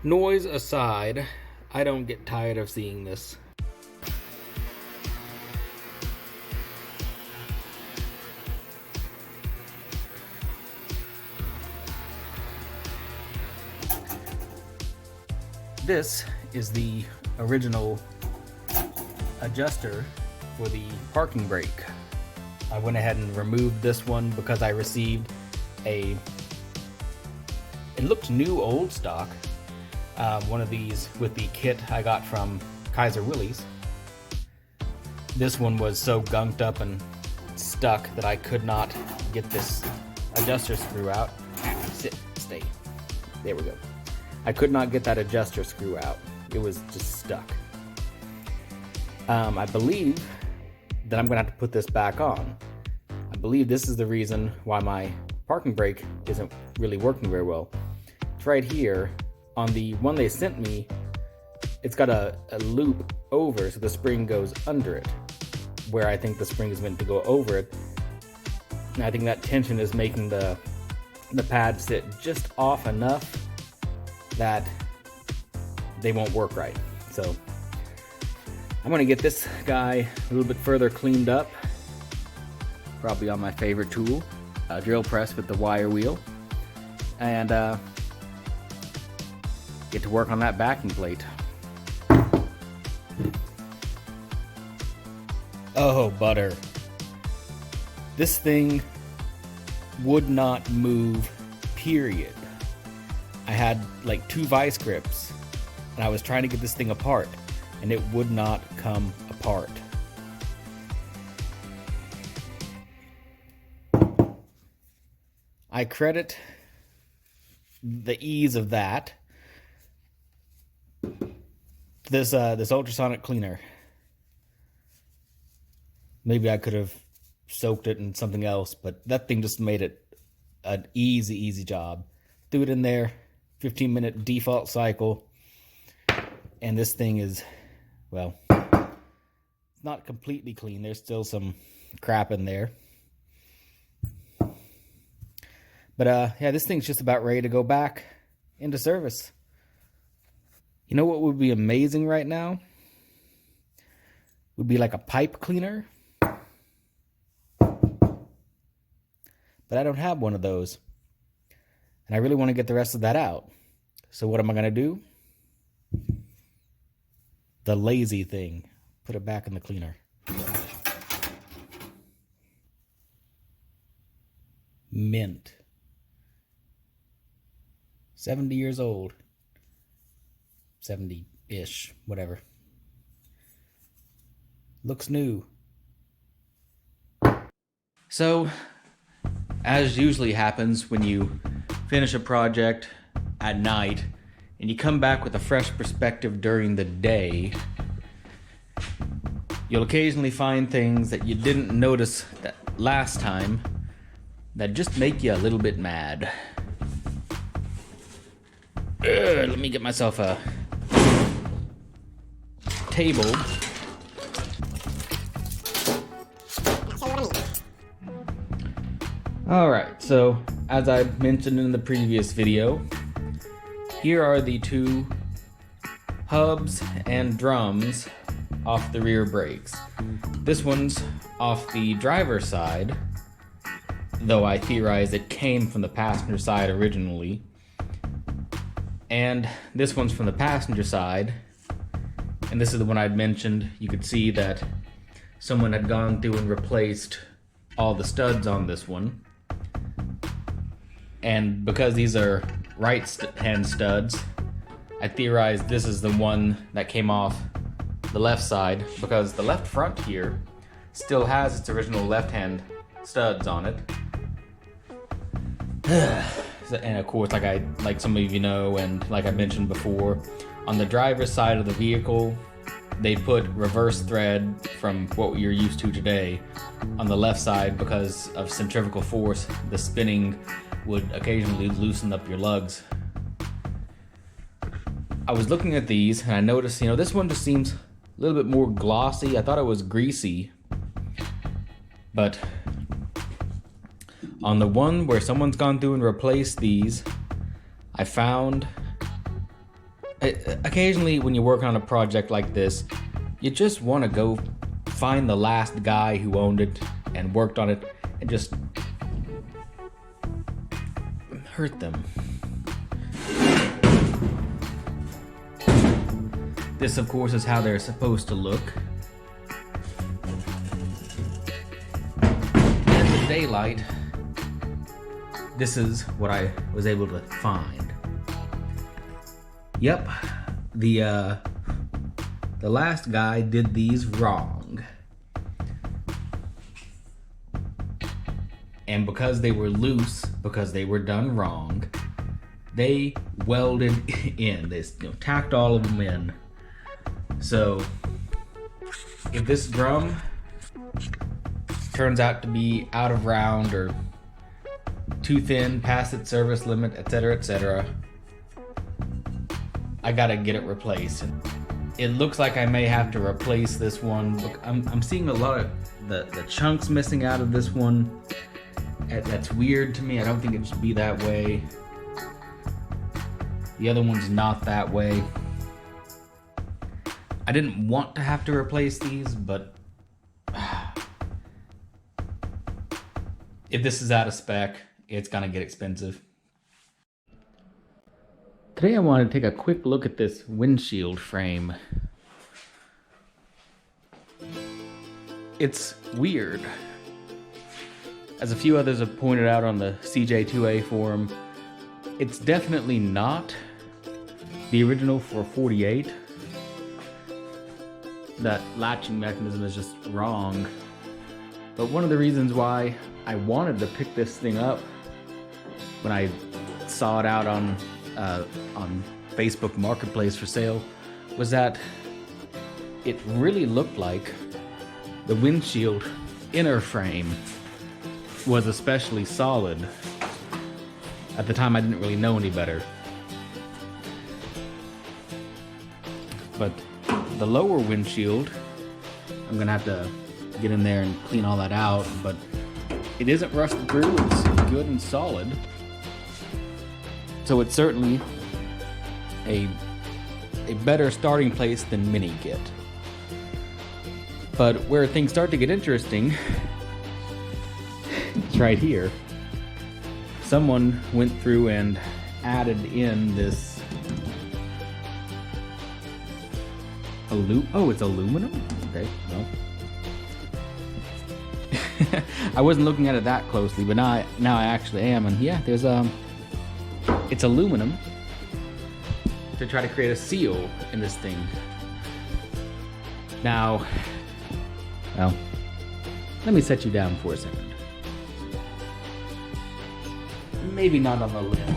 Noise aside, I don't get tired of seeing this. This is the original adjuster for the parking brake. I went ahead and removed this one because I received it looked new old stock, one of these with the kit I got from Kaiser Willys. This one was so gunked up and stuck that I could not get this adjuster screw out. Sit, stay. There we go. I could not get that adjuster screw out. It was just stuck. I believe that I'm gonna have to put this back on. I believe this is the reason why my parking brake isn't really working very well. It's right here. On the one they sent me, it's got a loop over so the spring goes under it, where I think the spring is meant to go over it. And I think that tension is making the pad sit just off enough that they won't work right. So I'm gonna get this guy a little bit further cleaned up, probably on my favorite tool, a drill press with the wire wheel, and get to work on that backing plate. Oh, butter. This thing would not move, period. I had like 2 vice grips and I was trying to get this thing apart and it would not come apart. I credit the ease of that this ultrasonic cleaner. Maybe I could have soaked it in something else, but that thing just made it an easy job. Threw it in there, 15-minute default cycle, and this thing is, well, it's not completely clean. There's still some crap in there. But yeah, this thing's just about ready to go back into service. You know what would be amazing right now? Would be like a pipe cleaner. But I don't have one of those. And I really want to get the rest of that out. So what am I going to do? The lazy thing. Put it back in the cleaner. Mint. 70 years old. 70-ish, whatever. Looks new. So, as usually happens when you finish a project at night and you come back with a fresh perspective during the day, you'll occasionally find things that you didn't notice that last time that just make you a little bit mad. Let me get myself a table. Alright, so as I mentioned in the previous video, here are the 2 hubs and drums off the rear brakes. This one's off the driver's side, though I theorize it came from the passenger side originally. And this one's from the passenger side, and this is the one I'd mentioned. You could see that someone had gone through and replaced all the studs on this one. And because these are right-hand studs, I theorize this is the one that came off the left side, because the left front here still has its original left-hand studs on it. And of course, like some of you know, and like I mentioned before, on the driver's side of the vehicle, they put reverse thread from what you're used to today on the left side because of centrifugal force. The spinning would occasionally loosen up your lugs. I was looking at these and I noticed, this one just seems a little bit more glossy. I thought it was greasy, but on the one where someone's gone through and replaced these, I found Occasionally when you're working on a project like this, you just want to go find the last guy who owned it and worked on it and just hurt them. This, of course, is how they're supposed to look. In the daylight, this is what I was able to find. Yep, the last guy did these wrong. And because they were loose, because they were done wrong, they welded in. They tacked all of them in. So, if this drum turns out to be out of round or too thin, past its service limit, etc., etc., I gotta get it replaced. It looks like I may have to replace this one. Look, I'm seeing a lot of the chunks missing out of this one. That's weird to me. I don't think it should be that way. The other one's not that way. I didn't want to have to replace these, but if this is out of spec, it's gonna get expensive. Today I want to take a quick look at this windshield frame. It's weird. As a few others have pointed out on the CJ2A forum, it's definitely not the original 448. That latching mechanism is just wrong. But one of the reasons why I wanted to pick this thing up when I saw it out on Facebook Marketplace for sale was that it really looked like the windshield inner frame was especially solid. At the time I didn't really know any better. But the lower windshield, I'm gonna have to get in there and clean all that out, but it isn't rusted through, it's good and solid. So it's certainly a better starting place than many get. But where things start to get interesting, it's right here. Someone went through and added in this it's aluminum? Okay, well. I wasn't looking at it that closely, but now I actually am, and yeah, there's it's aluminum to try to create a seal in this thing. Now, well, let me set you down for a second. Maybe not on the limb.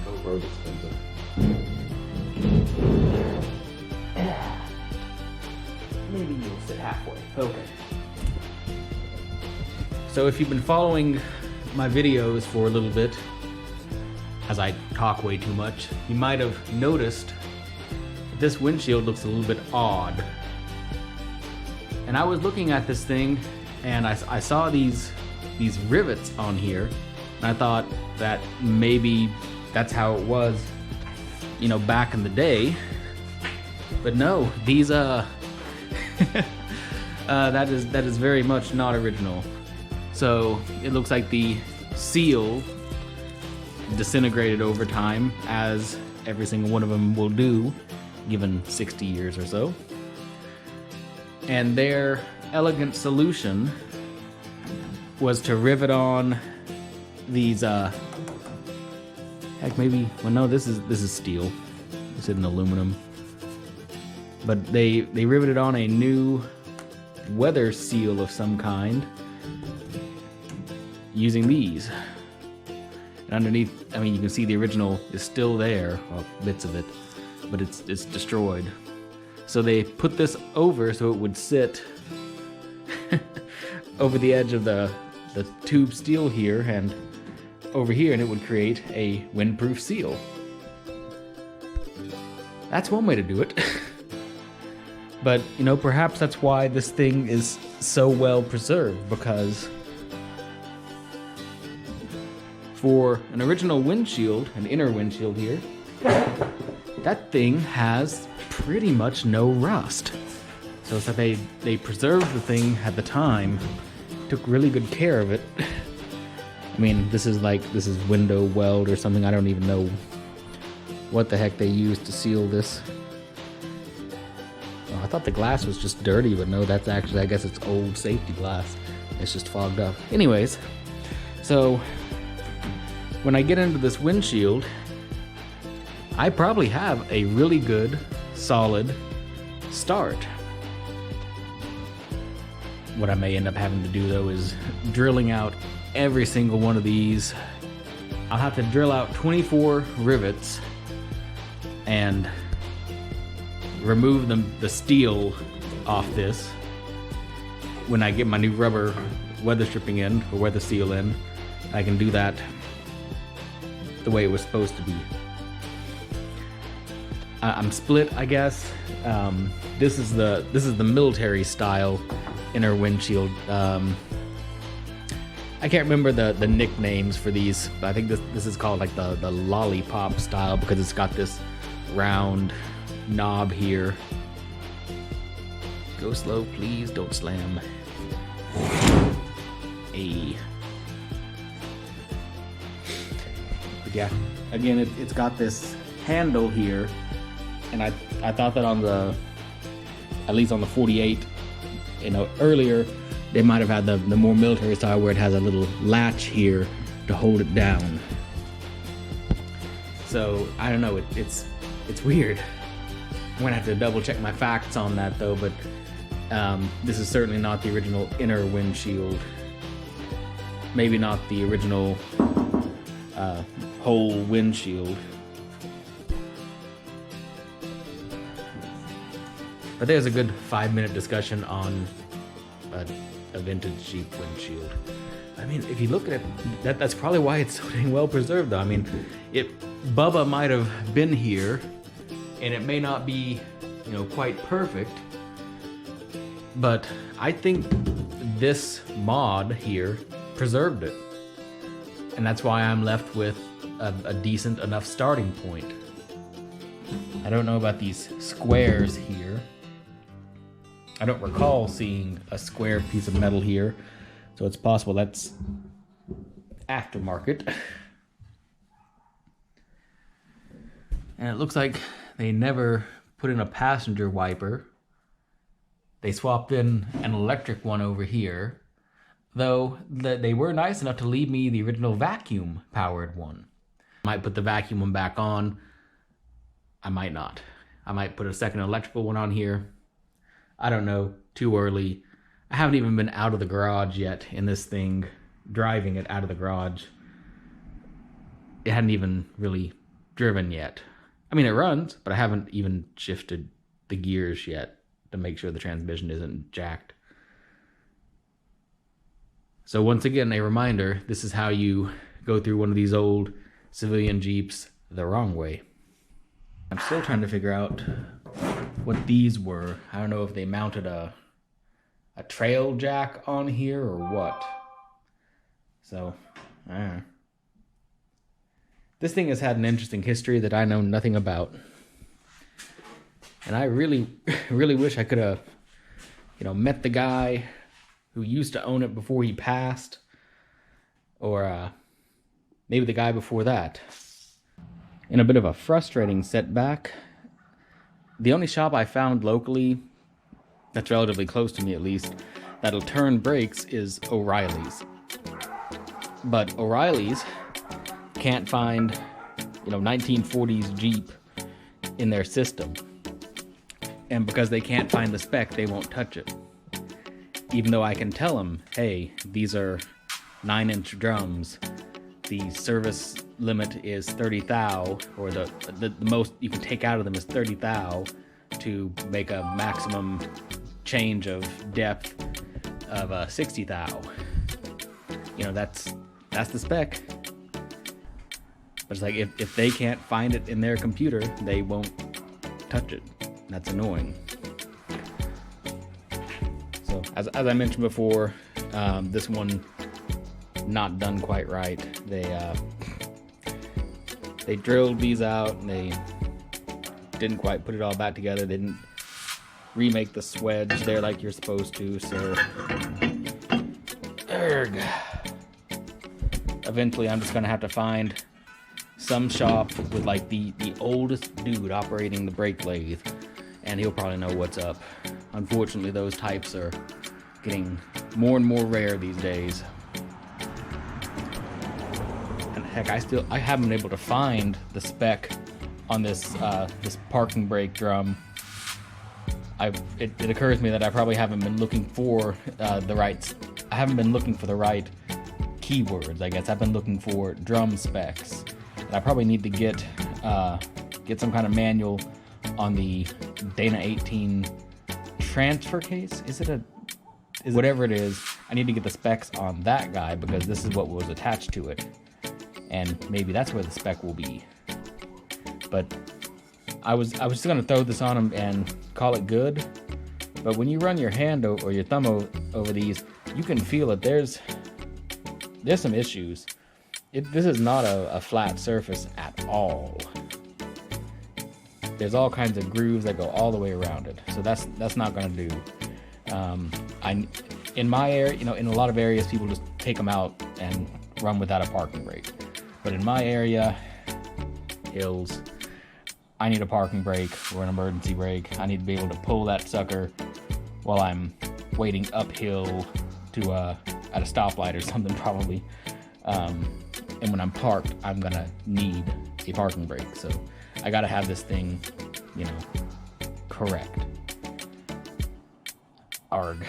Go road expensive. Maybe you'll sit halfway. Okay. So if you've been following my videos for a little bit, as I talk way too much, you might have noticed that this windshield looks a little bit odd. And I was looking at this thing and I saw these rivets on here, and I thought that maybe that's how it was, back in the day. But no, these that is very much not original. So it looks like the seal disintegrated over time, as every single one of them will do, given 60 years or so. And their elegant solution was to rivet on these heck, maybe, well, no, this is steel. This isn't aluminum. But they riveted on a new weather seal of some kind using these. And underneath, I mean, you can see the original is still there, well, bits of it, but it's destroyed. So they put this over so it would sit over the edge of the tube steel here and over here, and it would create a windproof seal. That's one way to do it. But, perhaps that's why this thing is so well preserved, because for an original windshield, an inner windshield here, that thing has pretty much no rust. So it's like they preserved the thing at the time, took really good care of it. I mean, this is window weld or something. I don't even know what the heck they used to seal this. Oh, I thought the glass was just dirty, but no, that's actually, I guess it's old safety glass. It's just fogged up. Anyways, so when I get into this windshield, I probably have a really good, solid start. What I may end up having to do though is drilling out every single one of these. I'll have to drill out 24 rivets and remove the steel off this when I get my new rubber weather stripping in, or weather seal in. I can do that the way it was supposed to be. I'm split, I guess. This is the military style inner windshield. I can't remember the nicknames for these, but I think this is called like the lollipop style because it's got this round knob here. Go slow, please. Don't slam. But yeah, again, it's got this handle here, and I thought that at least on the 48, earlier they might have had the more military style where it has a little latch here to hold it down. So I don't know, it's weird. I'm gonna have to double check my facts on that though, but this is certainly not the original inner windshield. Maybe not the original whole windshield. But there's a good 5-minute discussion on a vintage Jeep windshield. I mean, if you look at it, that's probably why it's so dang well preserved though. I mean, Bubba might have been here, and it may not be, quite perfect, but I think this mod here preserved it. And that's why I'm left with a decent enough starting point. I don't know about these squares here. I don't recall seeing a square piece of metal here, so it's possible that's aftermarket. And it looks like they never put in a passenger wiper. They swapped in an electric one over here, though they were nice enough to leave me the original vacuum powered one. I might put the vacuum one back on. I might not. I might put a second electrical one on here. I don't know, too early. I haven't even been out of the garage yet in this thing, driving it out of the garage. It hadn't even really driven yet. I mean, it runs, but I haven't even shifted the gears yet to make sure the transmission isn't jacked. So once again, a reminder, this is how you go through one of these old civilian Jeeps the wrong way. I'm still trying to figure out what these were. I don't know if they mounted a trail jack on here or what. So, I don't know. This thing has had an interesting history that I know nothing about. And I really, really wish I could have, met the guy who used to own it before he passed. Or maybe the guy before that. In a bit of a frustrating setback, the only shop I found locally, that's relatively close to me at least, that'll turn brakes is O'Reilly's. But O'Reilly's can't find, 1940s Jeep in their system. And because they can't find the spec, they won't touch it. Even though I can tell them, hey, these are 9-inch drums. The service limit is 30 thou, or the most you can take out of them is 30 thou to make a maximum change of depth of 60 thou. That's the spec. But it's like if they can't find it in their computer, they won't touch it. That's annoying. So as I mentioned before, this one not done quite right. They drilled these out and they didn't quite put it all back together. They didn't remake the swedge there like you're supposed to, so eventually I'm just gonna have to find some shop with like the oldest dude operating the brake lathe, and he'll probably know what's up. Unfortunately, those types are getting more and more rare these days. And heck, I haven't been able to find the spec on this this parking brake drum. It occurs to me that I probably haven't been looking for I haven't been looking for the right keywords. I guess I've been looking for drum specs. And I probably need to get some kind of manual on the Dana 18 transfer case. Whatever it is, I need to get the specs on that guy because this is what was attached to it. And maybe that's where the spec will be. But I was just gonna throw this on him and call it good. But when you run your hand or your thumb over these, you can feel it. There's some issues. This is not a flat surface at all. There's all kinds of grooves that go all the way around it. So that's not gonna do. In my area, in a lot of areas, people just take them out and run without a parking brake. But in my area, hills, I need a parking brake or an emergency brake. I need to be able to pull that sucker while I'm waiting uphill to at a stoplight or something probably. And when I'm parked, I'm gonna need a parking brake. So I gotta have this thing, correct. Arg.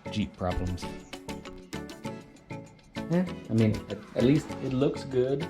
Jeep problems. Yeah, I mean, at least it looks good.